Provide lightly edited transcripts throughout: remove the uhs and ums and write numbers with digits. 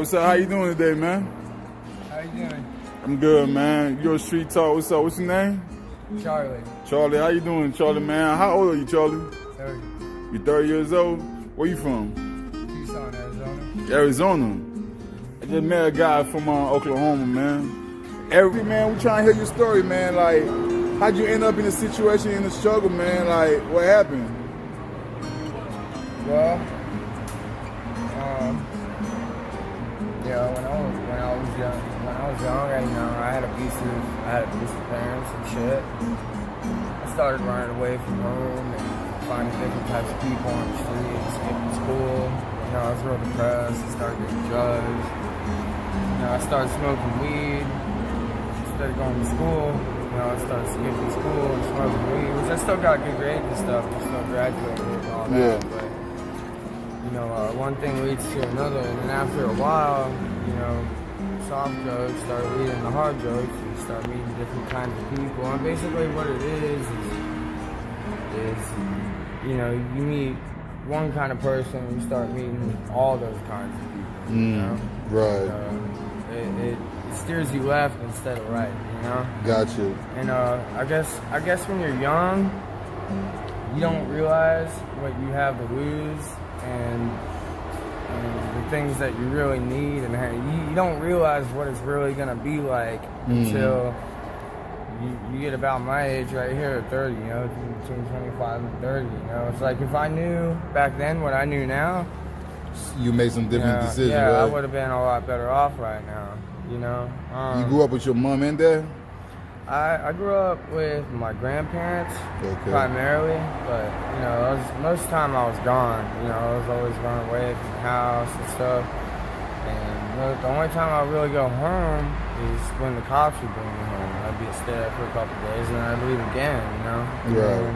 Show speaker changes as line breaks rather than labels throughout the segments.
what's up? How you doing today, man?
How you doing?
I'm good, man. You're Street Talk. What's up? What's your name?
Charlie.
Charlie, how you doing, Charlie, man? How old are you, Charlie?
30.
You 30 years old? Where you from?
Tucson, Arizona.
Arizona. I just met a guy from Oklahoma, man. Man, we trying to hear your story, man. Like, how'd you end up in a situation, in a struggle, man? Like, what happened?
Well, when I was young, I had abusive parents and shit. I started running away from home and finding different types of people on the street, skipping school. I was real depressed. I started getting drugs. I started smoking weed. Instead of going to school, I started skipping school and smoking weed, which I still got good grades and stuff. I still graduated and all that.
Yeah.
But, one thing leads to another, and then after a while, soft drugs start leading to hard drugs. You start meeting different kinds of people, and basically what it is you meet one kind of person, and you start meeting all those kinds of people.
Right.
It steers you left instead of right.
Got you.
And I guess when you're young, you don't realize what you have to lose and the things that you really need, and you don't realize what it's really gonna be like until you get about my age right here at 30. Between 25 and 30. It's like if I knew back then what I knew now,
you made some different decisions.
Yeah,
right?
I would have been a lot better off right now.
You grew up with your mom and dad?
I grew up with my grandparents primarily, but most of the time I was gone. I was always running away from the house and stuff. And the only time I really go home is when the cops would bring me home. I'd be stay there for a couple of days and then I'd leave again.
Right.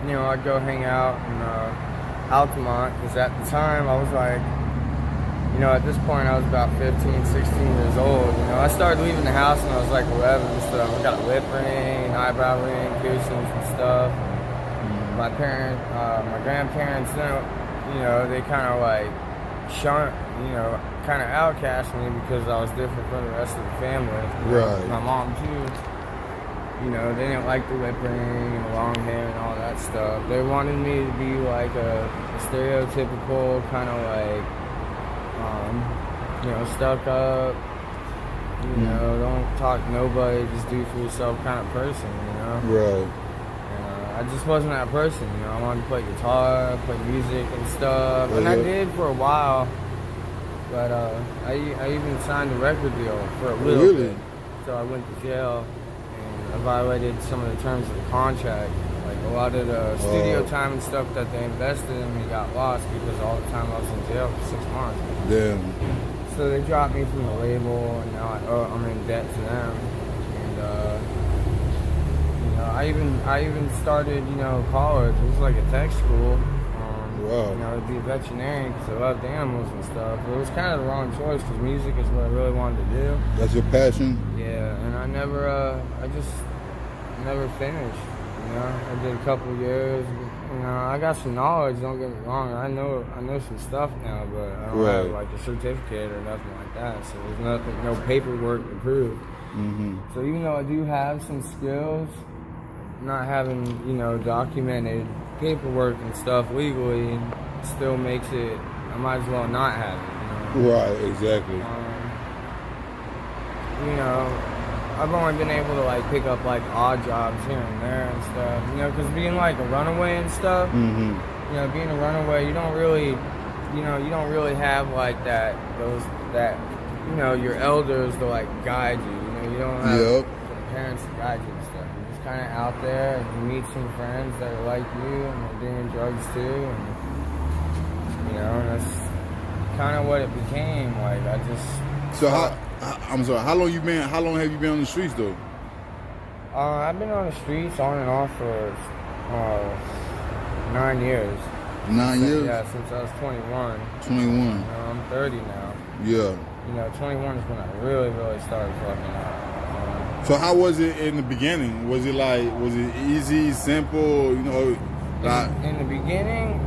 And, I'd go hang out in Altamont, because at the time I was like, at this point I was about 15, 16 years old. I started leaving the house when I was like 11, so I got a lip ring, eyebrow ring, piercings and stuff. My grandparents, they kind of like shunned, kind of outcast me because I was different from the rest of the family.
Right.
My mom too. They didn't like the lip ring and the long hair and all that stuff. They wanted me to be like a stereotypical kind of like, stuck up, don't talk to nobody, just do for yourself kind of person,
Right.
I just wasn't that person, I wanted to play guitar, play music and stuff, and I did for a while, but I even signed a record deal for a little bit. So I went to jail, and I violated some of the terms of the contract. Like a lot of the studio time and stuff that they invested in me got lost because all the time I was in jail for 6 months.
Damn.
So they dropped me from the label, and now I'm in debt to them. And I even started college. It was like a tech school. To be a veterinarian because I loved animals and stuff. But it was kind of the wrong choice because music is what I really wanted to do.
That's your passion?
Yeah, and I just never finished. I did a couple of years. I got some knowledge. Don't get me wrong. I know some stuff now, but I don't have like a certificate or nothing like that. So there's no paperwork to prove. So even though I do have some skills, not having documented paperwork and stuff legally still makes it. I might as well not have it.
Right. Exactly.
I've only been able to like pick up like odd jobs here and there and stuff, because being like a runaway and stuff, being a runaway, you don't really have like your elders to like guide you, you don't have parents to guide you and stuff. You're just kind of out there and you meet some friends that are like you and they're doing drugs too, and that's kind of what it became. Like I just.
So I'm sorry. How long have you been on the streets though?
I've been on the streets on and off for 9 years.
9 years?
Yeah, since I was 21.
21.
I'm 30 now.
Yeah.
21 is when I really started fucking up.
So how was it in the beginning? Was it easy, simple?
In the beginning,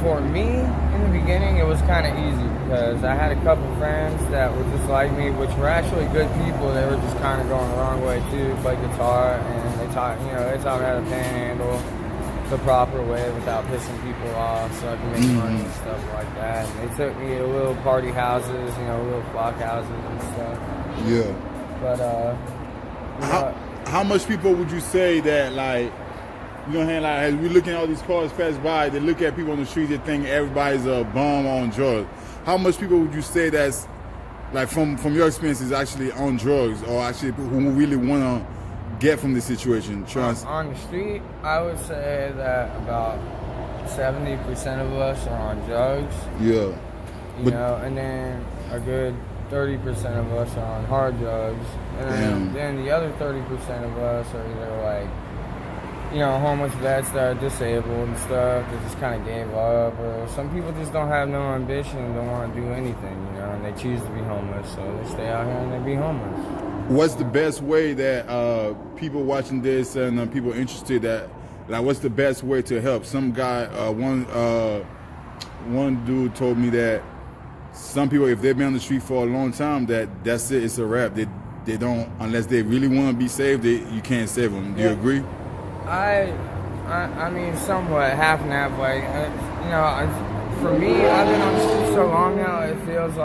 For me, in the beginning, it was kind of easy because I had a couple friends that were just like me, which were actually good people. They were just kind of going the wrong way too, play guitar, and they taught me how to panhandle the proper way without pissing people off, so I can make money and stuff like that. And they took me to little party houses, little flock houses and stuff.
Yeah.
But
how much people would you say that, like, like, as we looking at all these cars pass by, they look at people on the street, they think everybody's a bum on drugs. How much people would you say that's, like, from your experience, is actually on drugs, or actually who really want to get from this situation?
On the street, I would say that about 70% of us are on drugs.
Yeah.
And then a good 30% of us are on hard drugs. And then the other 30% of us are either like, homeless vets that are disabled and stuff that just kind of gave up, or some people just don't have no ambition and don't want to do anything, and they choose to be homeless, so they stay out here and they be homeless.
What's the best way that people watching this and people interested that, like, what's the best way to help? Some guy, one dude told me that some people, if they've been on the street for a long time, that's it, it's a wrap. They don't, unless they really want to be saved, you can't save them. Do you agree?
I mean, somewhat, half and half. Like, for me, I've been on the street so long now. It feels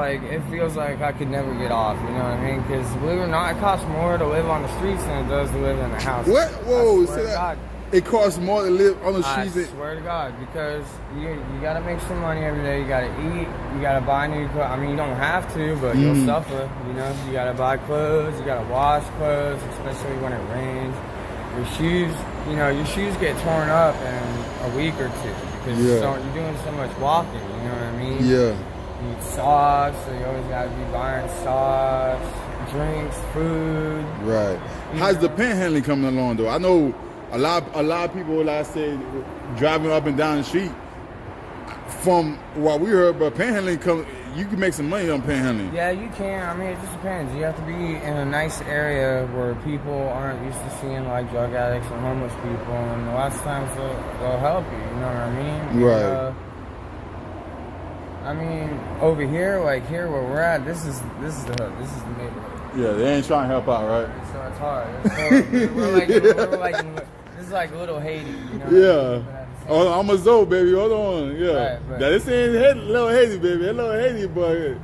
like I could never get off. You know what I mean? Because believe it or not, it costs more to live on the streets than it does to live in a house.
What? Whoa!
I swear to God.
It costs more to live on the streets.
I swear to God, because you gotta make some money every day. You gotta eat. You gotta buy new clothes. I mean, you don't have to, but you'll suffer. You gotta buy clothes. You gotta wash clothes, especially when it rains. Your shoes get torn up in a week or two because you're doing so much walking. You know what I mean?
Yeah.
You eat sauce, so you always gotta be buying sauce, drinks, food.
Right. How's the panhandling coming along though? I know a lot of people, like I say, driving up and down the street. From what we heard, but panhandling you can make some money on panhandling.
Yeah, you can. I mean, it just depends. You have to be in a nice area where people aren't used to seeing like drug addicts and homeless people, and a lot of times they'll help you. You know what I mean?
Right.
I mean, over here, like here where we're at, this is the hood. This is the neighborhood.
Yeah, they ain't trying to help out, right?
So it's hard. We're like this is like little Haiti. You know?
Yeah. Oh, I'm a Zoe, baby. Hold on. Yeah.
Right,
now, this ain't little Haiti, baby. Little Haiti, but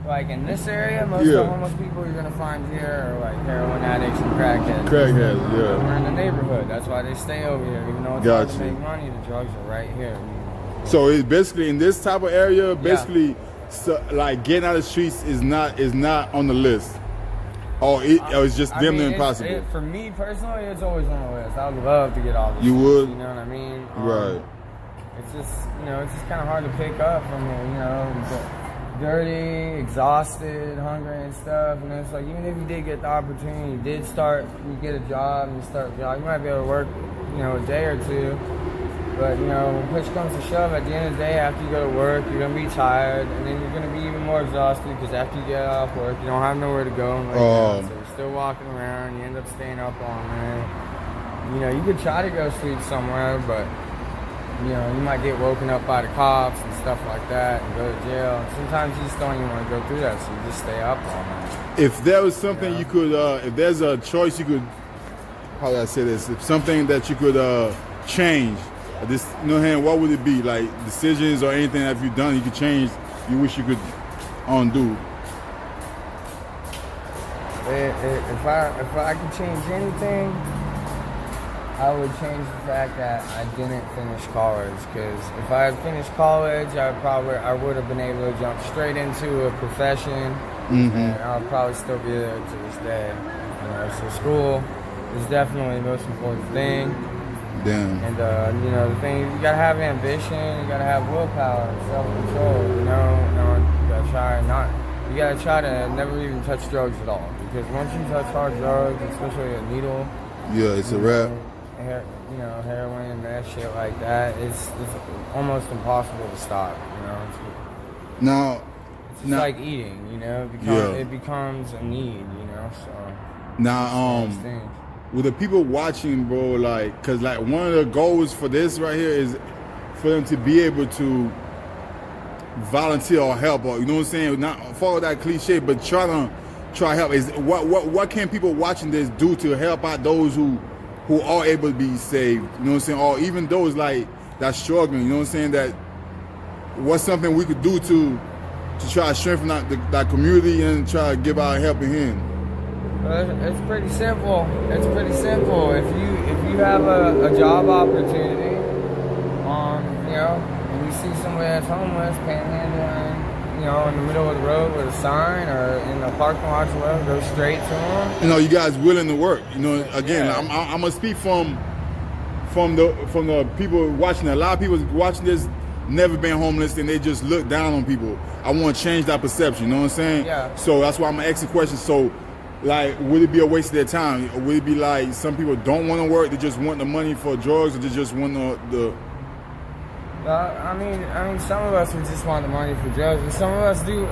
like in this area, most of the homeless people you're gonna find here are like heroin addicts and crackheads.
Crackheads, yeah.
We're in the neighborhood. That's why they stay over here. Even though it's hard to make money, the drugs are right here.
So it's basically in this type of area. Basically, like getting out of the streets is not on the list. Or it's just damn near impossible.
For me personally, it's always on the list. I would love to get off the
streets. You would?
You know what I mean?
Right.
It's just, it's just kind of hard to pick up from here, dirty, exhausted, hungry and stuff. And it's like, even if you did get the opportunity, you get a job and you start a job, you might be able to work, a day or two. But, when push comes to shove, at the end of the day, after you go to work, you're going to be tired, and then you're going to be even more exhausted because after you get off work, you don't have nowhere to go. And so you're still walking around, you end up staying up all night. You could try to go sleep somewhere, but, you might get woken up by the cops and stuff like that and go to jail. And sometimes you just don't even want to go through that, so you just stay up all night.
If there was something you could, if there's a choice you could, how do I say this? If something that you could change, what would it be? Like decisions or anything that you've done you could change, you wish you could undo?
If I could change anything, I would change the fact that I didn't finish college. Because if I had finished college, I would have been able to jump straight into a profession, and I would probably still be there to this day. So school is definitely the most important thing.
Damn.
And the thing, you gotta have ambition, you gotta have willpower, self-control. You gotta try to never even touch drugs at all, because once you touch hard drugs, especially a needle,
it's a wrap.
Heroin and that shit like that, it's almost impossible to stop. It's like eating. It becomes a need. So
now with the people watching, bro, like, cause like one of the goals for this right here is for them to be able to volunteer or help, or you know what I'm saying? Not follow that cliche, but try help. Is what can people watching this do to help out those who are able to be saved? You know what I'm saying? Or even those like that's struggling. You know what I'm saying? That what's something we could do to try to strengthen that community and try to give our helping hand?
It's pretty simple. It's pretty simple. If you have a job opportunity, you know, and you see somebody that's homeless, panhandling, you know, in the middle of the road with a sign or in the parking lot or whatever, go straight to them.
You know, you guys willing to work. You know, again,
Yeah.
I'm gonna speak from the people watching. A lot of people watching this never been homeless and they just look down on people. I want to change that perception. You know what I'm saying?
Yeah.
So that's why I'm gonna ask the question. So, like, would it be a waste of their time? Or would it be like some people don't want to work? They just want the money for drugs, or they just want the
I mean, some of us would just want the money for drugs, and some of us do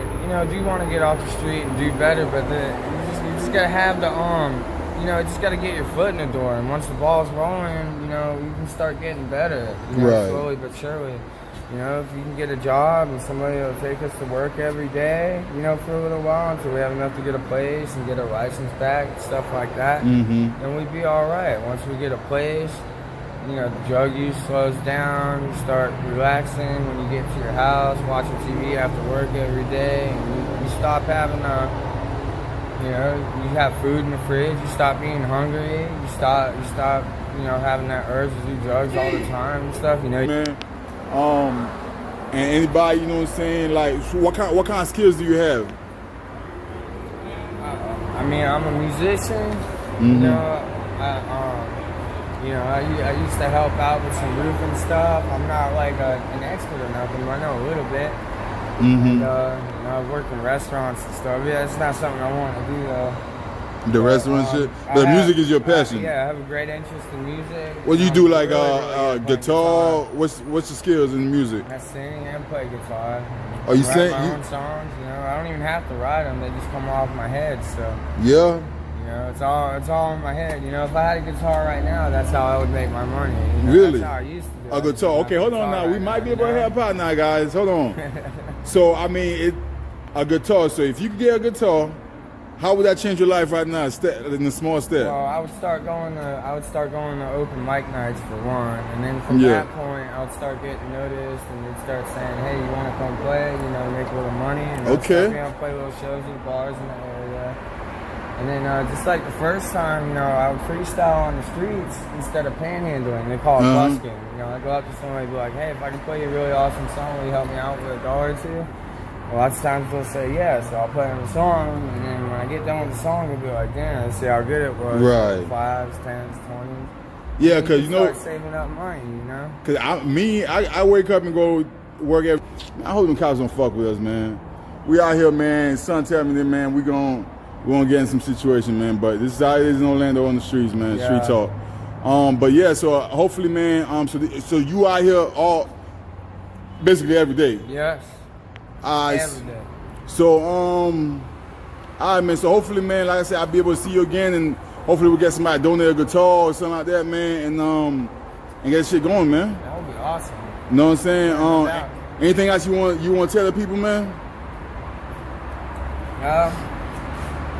want to get off the street and do better. But you just gotta have the you know, you just gotta get your foot in the door, and once the ball's rolling, you know, you can start getting better. You know,
Right.
slowly but surely. You know, if you can get a job and somebody will take us to work every day, you know, for a little while until we have enough to get a place and get our license back, stuff like that, then we'd be all right. Once we get a place, you know, the drug use slows down, you start relaxing when you get to your house, watching TV after work every day, and you stop having you know, you have food in the fridge, you stop being hungry, you stop, you know, having that urge to do drugs all the time and stuff, you know.
man. And anybody, you know what I'm saying? Like, so what kind of skills do you have?
I mean, I'm a musician, you know, I used to help out with some roofing stuff. I'm not like an expert or nothing, but I know a little bit. And, you know, I've worked in restaurants and stuff. Yeah, it's not something I want to do though.
The restaurant shit? But music is your passion.
Yeah, I have a great interest in music.
What do you do, like
really good at
guitar? What's your skills in music?
I sing and play guitar.
Oh, you
write
sing?
my own songs, you know. I don't even have to write them; they just come off my head. So,
Yeah.
you know, it's all in my head. You know, if I had a guitar right now, that's how I would make my money. You know,
Really?
That's how I used to do it.
A guitar. Okay, hold on now. We might be able to help out now, guys. Hold on. So, I mean, a guitar. So, if you could get a guitar, how would that change your life right now? In a small step.
Well, I would start going to open mic nights for one, and then from that point, I would start getting noticed, and they'd start saying, "Hey, you want to come play? You know, make a little money." And I'd start being able to play little shows at bars in the area. And then just like the first time, you know, I would freestyle on the streets instead of panhandling. They call it busking. You know, I go up to somebody and be like, "Hey, if I can play you a really awesome song, will you help me out with $1 or $2?" Well, lots of times they'll say yes, so I'll play them the song, and then when I get done with the song, they'll be like, "Damn, let's see how good it was."
Right.
5s, 10s, 20s.
Yeah, because you know,
start saving up money, you know.
because I wake up and go work every. I hope them cops don't fuck with us, man. We out here, man. Son tell me that, man. We gonna get in some situation, man. But this is how it is in Orlando on the streets, man.
Yeah.
Street talk. But yeah, so hopefully, man. So you out here basically every day.
Yes. Every day.
So all right, man. So hopefully, man, like I said, I'll be able to see you again, and hopefully we'll get somebody to donate a guitar or something like that, man, and get shit going, man.
That would be awesome.
You know what I'm saying? Anything else you want to tell the people, man?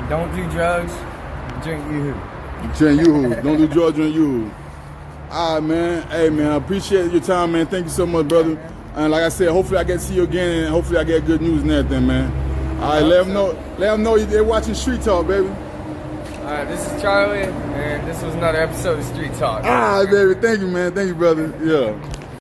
Don't do drugs. Drink Yoo-hoo.
Drink Yoo-hoo. Don't do drugs, drink Yoo-hoo. All right, man. Hey, man, I appreciate your time, man. Thank you so much, brother.
Yeah,
and like I said, hopefully I get to see you again, and hopefully I get good news and everything, man. All right, let them know they're watching Street Talk, baby.
All right, this is Charlie, and this was another episode of Street Talk.
All right, baby. Thank you, man. Thank you, brother. Yeah.